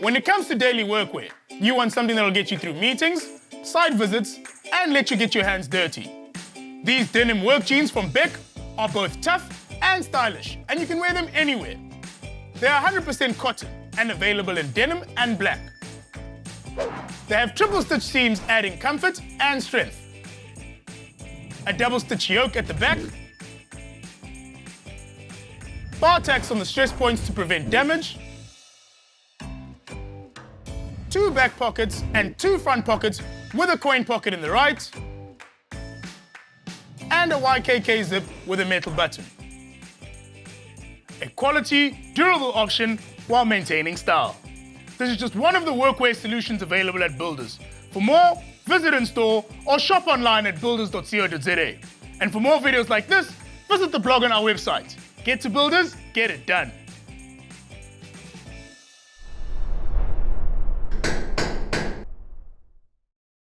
When it comes to daily workwear, you want something that'll get you through meetings, site visits, and let you get your hands dirty. These denim work jeans from Beck are both tough and stylish, and you can wear them anywhere. They are 100% cotton and available in denim and black. They have triple stitch seams adding comfort and strength. A double stitch yoke at the back. Bar tacks on the stress points to prevent damage. 2 back pockets and 2 front pockets with a coin pocket in the right. And a YKK zip with a metal button. A quality, durable option while maintaining style. This is just one of the workwear solutions available at Builders. For more, visit in store or shop online at builders.co.za. And for more videos like this, visit the blog on our website. Get to Builders, get it done.